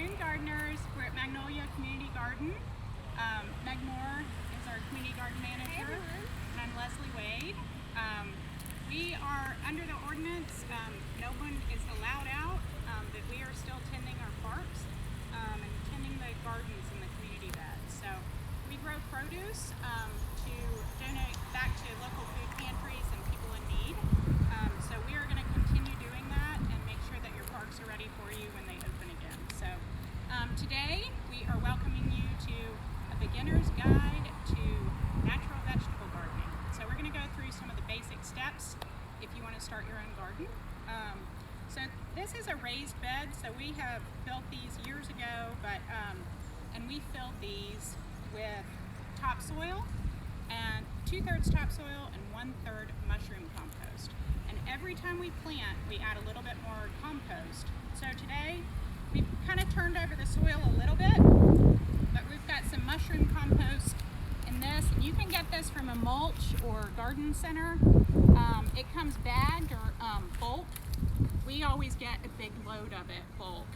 afternoon, gardeners. We're at Magnolia Community Garden. Meg Moore is our community garden manager, and I'm Leslie Wade. We are under the ordinance. No one is allowed out, but we are still tending our parks and tending the gardens in the community beds. So we grow produce to donate back to local food pantries and people in need. So we are going to continue doing that and make sure that your parks are ready for you when they open again. So today we are welcoming you to a beginner's guide to natural vegetable gardening. So we're going to go through some of the basic steps if you want to start your own garden. So this is a raised bed. So we have built these years ago, but and we filled these with topsoil, and 2/3 topsoil and 1/3 mushroom compost. And every time we plant, we add a little bit more compost. So today we've kind of turned over the soil a little bit, but we've got some mushroom compost in this, and you can get this from a Mulch or garden center. It comes bagged or bulk. We always get a big load of it bulk.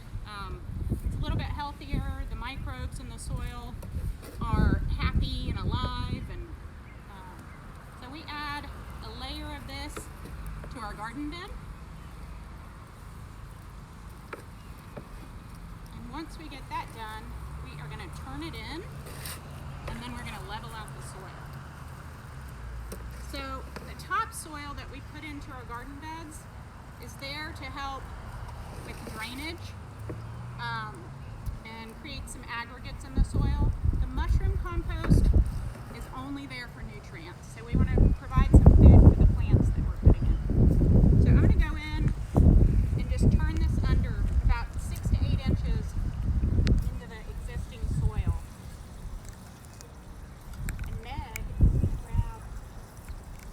It's a little bit healthier. The microbes in the soil are happy and alive, and so we add a layer of this to our garden bed. And once we get that done, we are going to turn it in, and then we're going to level out the soil. So the topsoil that we put into our garden beds is there to help with drainage and create some aggregates in the soil. The mushroom compost is only there for nutrients. So we want to provide some food for the plants that we're putting in. So I'm going to go in and just turn this under about 6 to 8 inches into the existing soil. And Meg is going to grab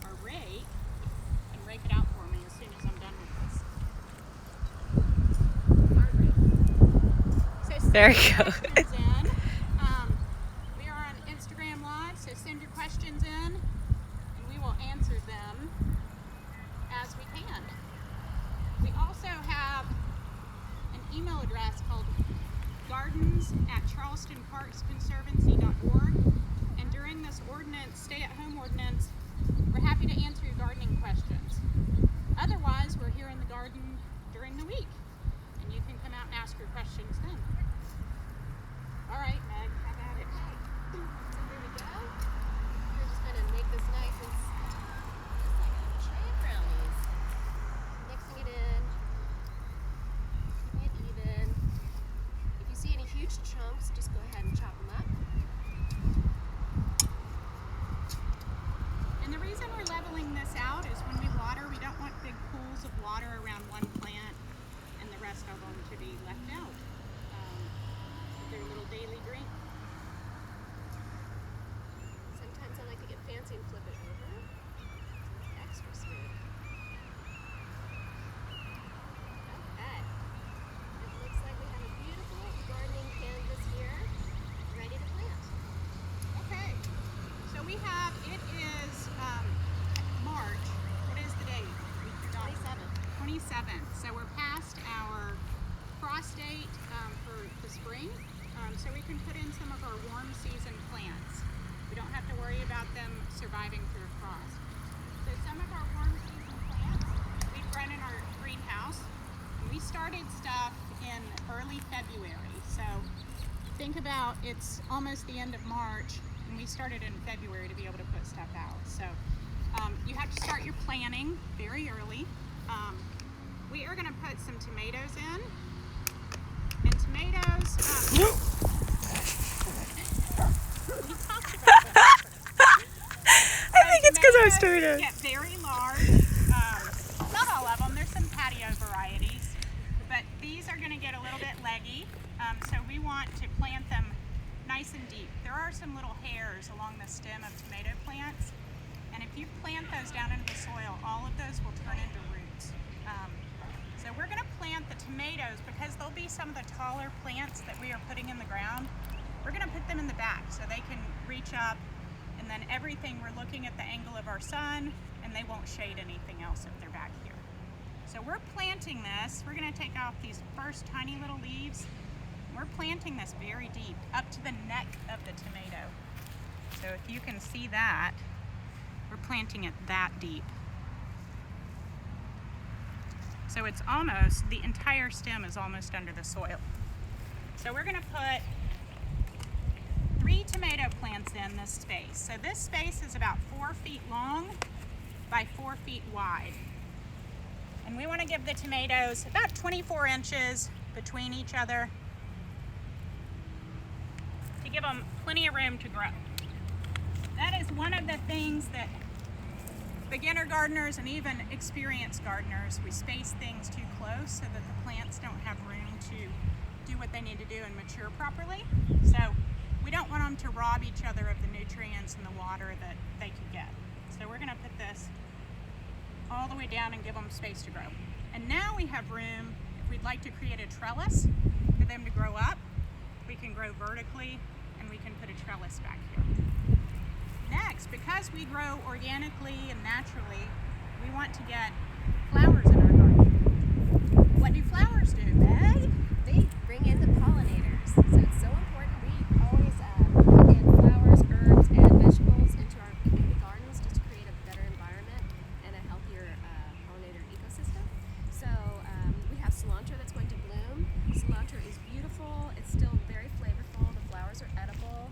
our rake and rake it out for me as soon as I'm done with this. Our rake. So There you go. questions in. We are on Instagram Live, so send your questions in and we will answer them as we can. We also have an email address called gardens@charlestonparksconservancy.org, and during this ordinance, stay-at-home ordinance, we're happy to answer your gardening questions. Otherwise, we're here in the garden during the week, and you can come out and ask your questions then. All right, Meg, have at it. So here we go. We're just going to make this nice and just like a tray of brownies. Mixing it in, keeping it even. If you see any huge chunks, just go ahead and chop them up. And the reason we're leveling this out is when we water, we don't want big pools of water around one plant and the rest of them to be left out. Their little daily drink. Sometimes I like to get fancy and flip it over. So it's extra smooth. Okay. It looks like we have a beautiful gardening canvas here, ready to plant. Okay. So we have, it is March. What is the date? 27th. So we're past our frost date for the spring. So we can put in some of our warm season plants. We don't have to worry about them surviving through frost. So some of our warm season plants we've grown in our greenhouse. And we started stuff in early February. So think about, it's almost the end of March, and we started in February to be able to put stuff out. So you have to start your planning very early. We are going to put some tomatoes in. And tomatoes, we talked about that. I think it's because I was doing it. Get very large. Not all of them. There's some patio varieties, but these are going to get a little bit leggy. So we want to plant them nice and deep. There are some little hairs along the stem of tomato plants, and if you plant those down into the soil, all of those will turn into roots. So we're going to plant the tomatoes because there'll be some of the taller plants that we are putting in the ground. We're going to put them in the back so they can reach up, and then everything, we're looking at the angle of our sun, and they won't shade anything else if they're back here. So we're planting this. We're going to take off these first tiny little leaves, We're planting this very deep, up to the neck of the tomato. So if you can see that, we're planting it that deep. So it's almost, the entire stem is almost under the soil. So we're gonna put 3 tomato plants in this space. So this space is about 4 feet long by 4 feet wide. And we wanna give the tomatoes about 24 inches between each other to give them plenty of room to grow. That is one of the things that beginner gardeners and even experienced gardeners, we space things too close so that the plants don't have room to do what they need to do and mature properly. So we don't want them to rob each other of the nutrients and the water that they could get. So we're gonna put this all the way down and give them space to grow. And now we have room, if we'd like to create a trellis for them to grow up, we can grow vertically and we can put a trellis back here. Next, because we grow organically and naturally, we want to get flowers in our garden. What do flowers do, Meg? They bring in the pollinators. So it's so important. We always put in flowers, herbs, and vegetables into our gardens just to create a better environment and a healthier pollinator ecosystem. So we have cilantro that's going to bloom. Cilantro is beautiful. It's still very flavorful. The flowers are edible.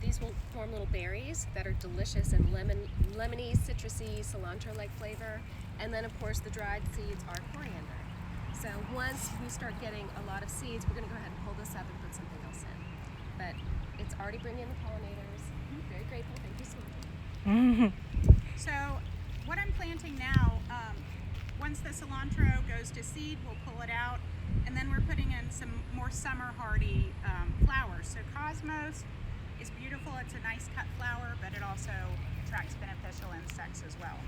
These will form little berries that are delicious and lemony, citrusy, cilantro-like flavor. And then, of course, the dried seeds are coriander. So once we start getting a lot of seeds, we're going to go ahead and pull this up and put something else in. But it's already bringing in the pollinators. Very grateful. Thank you, cilantro. So what I'm planting now, once the cilantro goes to seed, we'll pull it out. And then we're putting in some more summer hardy flowers. So Cosmos is beautiful. It's a nice cut flower, but it also attracts beneficial insects as well.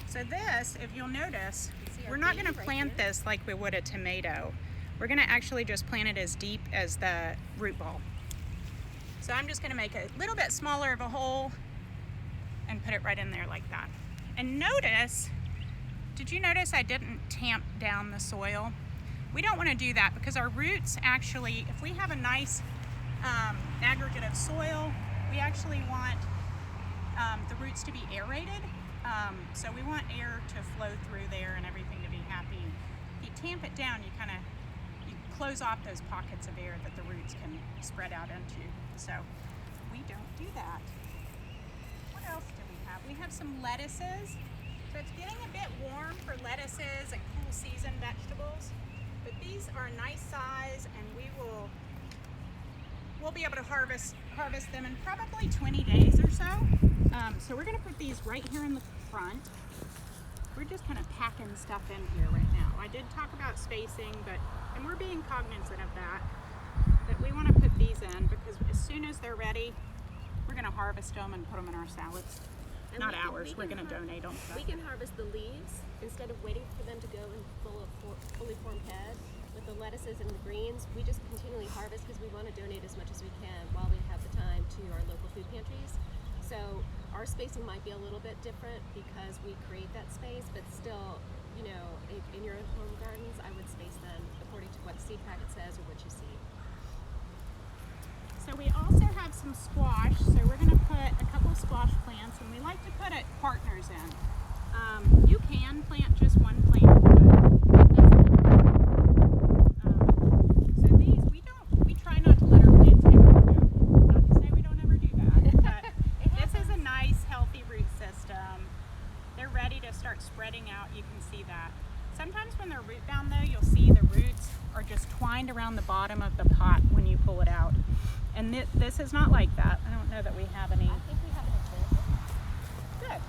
So this, if you'll notice, we're not going to plant this like we would a tomato. We're going to actually just plant it as deep as the root ball. So I'm just going to make a little bit smaller of a hole and put it right in there like that. And notice, did you notice I didn't tamp down the soil? We don't want to do that because our roots actually, if we have a nice aggregate of soil, we actually want the roots to be aerated. So we want air to flow through there and everything to be happy. If you tamp it down, you close off those pockets of air that the roots can spread out into. So we don't do that. What else do we have? We have some lettuces. So it's getting a bit warm for lettuces and cool season vegetables, but these are a nice size and we'll be able to harvest them in probably 20 days or so. So we're going to put these right here in the front. We're just kind of packing stuff in here right now. I did talk about spacing, and we're being cognizant of that we want to put these in because as soon as they're ready, we're going to harvest them and put them in our salads. And Not ours, we're going to donate them. We can harvest the leaves instead of waiting for them to go in fully formed head. With the lettuces and the greens, we just continually harvest because we want to donate as much as we can while we have the time to our local food pantries. So our spacing might be a little bit different because we create that space, but still, you know, in your own home gardens, I would space them according to what the seed packet says or what you see. So we also have some squash, so we're going to put a couple of squash plants, and we like to put it partners in. You can plant just one plant, but so these, we try not to let our plants get overgrown. Not to say we don't ever do that, but this is a nice, healthy root system. They're ready to start spreading out, you can see that. Sometimes when they're root bound though, you'll see the roots are just twined around the bottom of the pot when you pull it out. And this is not like that. I don't know that we have any. I think we have an example. Good.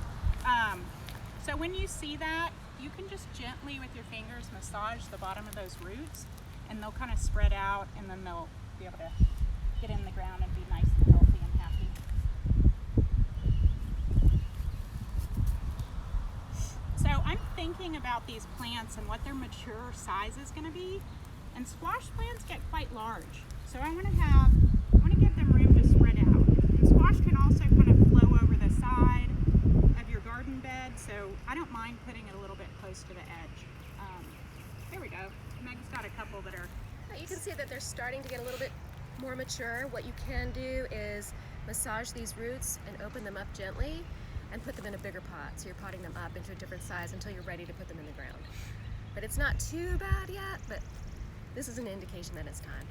So when you see that, you can just gently with your fingers massage the bottom of those roots and they'll kind of spread out and then they'll be able to get in the ground and be nice and healthy and happy. So I'm thinking about these plants and what their mature size is going to be. And squash plants get quite large. So I want to give them room to spread out. And squash can also kind of flow over the side of your garden bed, so I don't mind putting it a little bit close to the edge. There we go. Meg's got a couple that are You can see that they're starting to get a little bit more mature. What you can do is massage these roots and open them up gently and put them in a bigger pot. So you're potting them up into a different size until you're ready to put them in the ground. But it's not too bad yet, but this is an indication that it's time.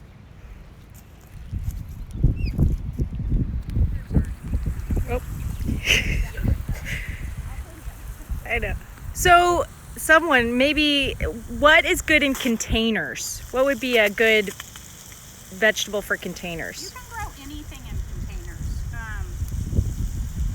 Oh. I know. So, someone, maybe, what is good in containers? What would be a good vegetable for You containers? can grow anything in containers.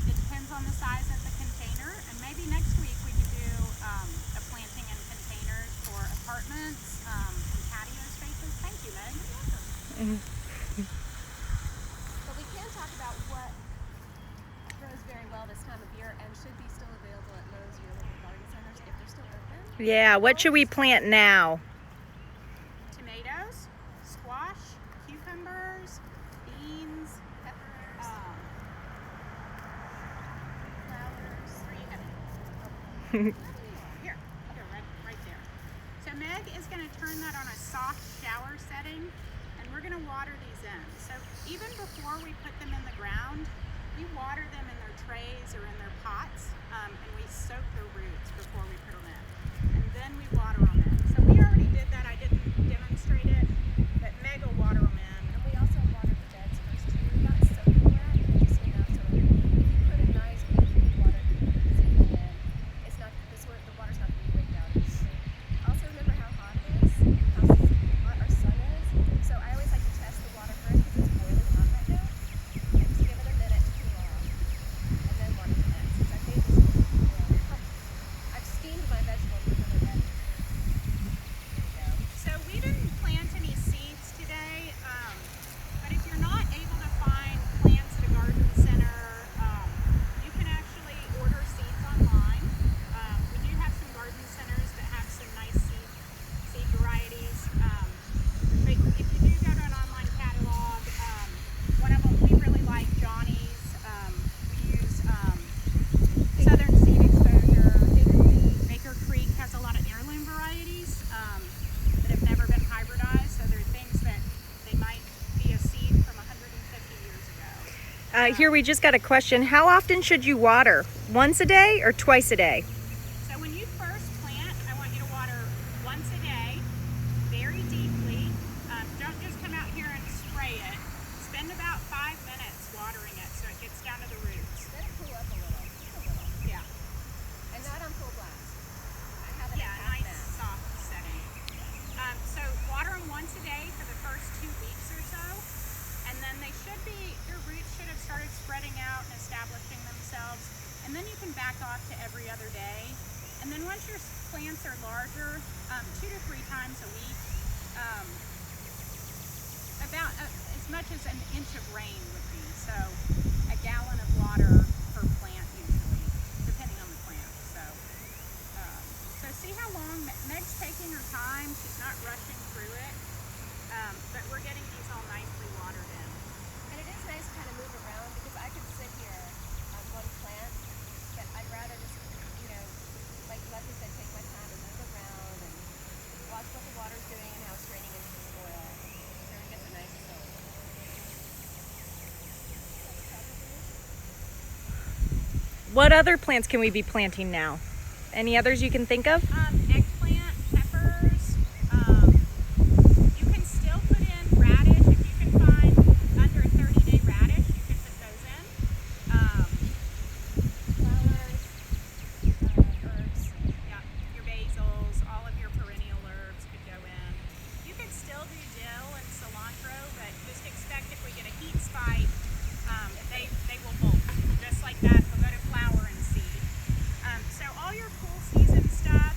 It depends on the size of the container, and maybe next week we could do a planting in containers for apartments and patio spaces. Thank you, Meg. You're welcome. But we can talk about what grows very well this time of year and should be still available at Lowe's or your local garden centers if they're still open. Yeah, what should we plant now? Tomatoes, squash, cucumbers, beans, Peppers, flowers. Where you headed? Here, right there. So Meg is going to turn that on a soft shower setting, and we're going to water these in. So even before we put them in the ground, we water them in their trays or in their pots, and we soak the roots before we put them in. And then we water them in. So we already did that. I didn't demonstrate it, but Meg will water them in. and we also water the beds first too. Not soaking wet, but just enough so that if you put a nice big water seeping in, it's not the water's not going to be rigged out easily. Also remember how hot it is, how hot our sun is. So I always like to test the water first because it's boiling hot right now. And just give it a minute to cool off, and then water the beds. Because I made this I've steamed my vegetables before they're ready. There you go. So we didn't plant any seeds today, but if you're not able to find plants at a garden center, you can actually order seeds online. We do have some garden centers that have some nice seed varieties. But if you do go to an online catalog, one of them we really like, Johnny's. We use Southern Seed Exposure. Baker Creek has a lot of heirloom varieties that have never been hybridized, so they're things that they might be a seed from 150 years ago. Here we just got a question. How often should you water? Once a day or twice a day? So when you first plant, I want you to water once a day, very deeply. Don't just come out here and spray it. Spend about 5 minutes watering it so it gets down to the roots. Let it cool up a little, just a little. Yeah. And not on full blast. I have it Yeah, at a nice half soft setting. So water them once a day for the first 2 weeks or so, and then your roots should have started spreading out and establishing themselves, and then you can back off to every other day. And then once your plants are larger, 2 to 3 times a week, about as much as an inch of rain would be. So a gallon of water per plant usually, depending on the plant. So see how long Meg's taking her time. She's not rushing through it, but we're getting these all nicely watered in. And it is nice to kind of move around because I could sit here on one plant, but I'd rather just, like Leslie said, take my time and move around and watch what the water's doing and how it's draining into the soil. So it gets a nice soak. What other plants can we be planting now? Any others you can think of? Eggplant, peppers. You can still put in radish if you can find under 30-day radish. You can put those in. Flowers, herbs. Yeah, your basils, all of your perennial herbs could go in. You could still do dill and cilantro, but just expect if we get a heat spike, they will bolt. Just like that, they'll go to flower and seed. So all your cool season stuff,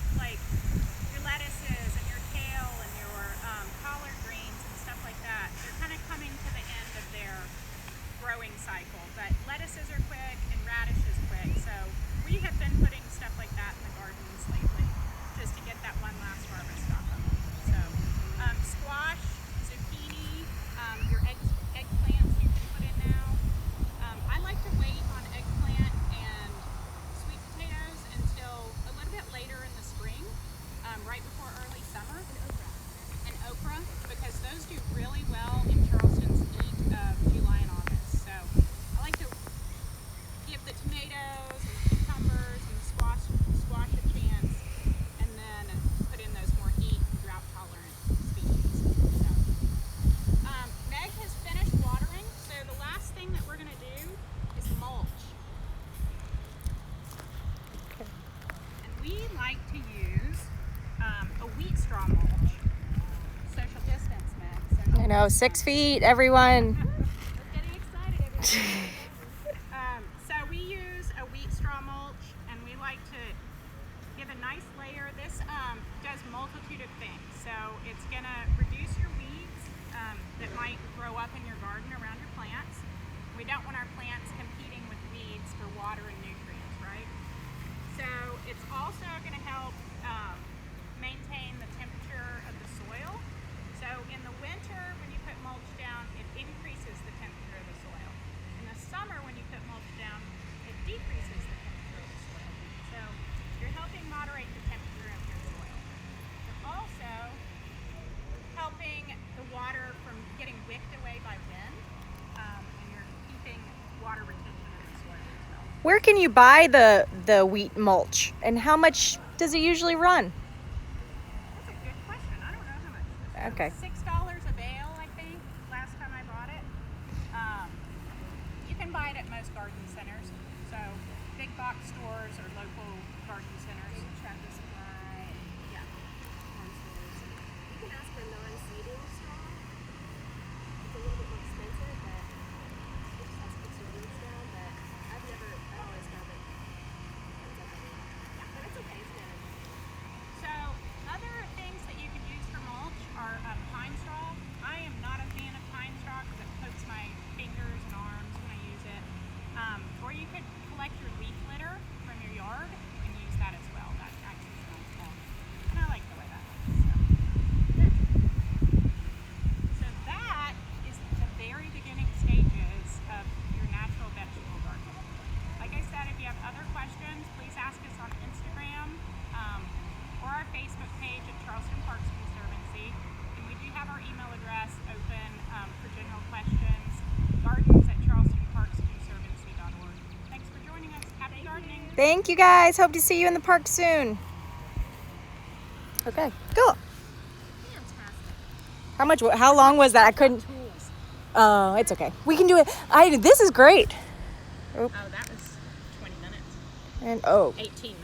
I know, 6 feet, everyone. Getting excited every So we use a wheat straw mulch, and we like to give a nice layer. This does multitude of things. So it's gonna reduce your weeds that might grow up in your garden around your plants. We don't want our plants competing with weeds for water and nutrients, right? So it's also gonna help maintain the temperature of the soil. So in the winter, when you put mulch down, it increases the temperature of the soil. In the summer, when you put mulch down, it decreases the temperature of the soil. So you're helping moderate the temperature of your soil. You're also helping the water from getting wicked away by wind, and you're keeping water retention in the soil as well. Where can you buy the wheat mulch, and how much does it usually run? That's a good question. I don't know how much this is. Okay. $6 a bale, I think, last time I bought it. You can buy it at most garden centers. So big box stores or local garden centers. Tractor Supply, yeah, farm stores. You can ask for non-seeding straw. It's a little bit more expensive, but it just has to put your weeds down. But I always found it ends up being, yeah, but it's okay. It's manageable. So other things that you can use for mulch are pine straw. I am not a fan of pine straw because it coats my fingers and arms when I use it. Or you could collect your leaf litter from your yard and use that as well. That actually smells well. And I like the way that looks. So that is the very beginning stages of your natural vegetable garden. Like I said, if you have other questions, please ask us on Instagram or our Facebook page at Charleston Parks Conservancy. And we do have our email address open for general questions, gardens@charlestonparksconservancy.org. Thanks for joining us. Happy gardening. Thank you guys. Hope to see you in the park soon. Okay, cool. Fantastic. How long was that? I couldn't. Tools. Oh, it's okay. We can do it. This is great. Oh, that was 20 minutes. And 18 minutes.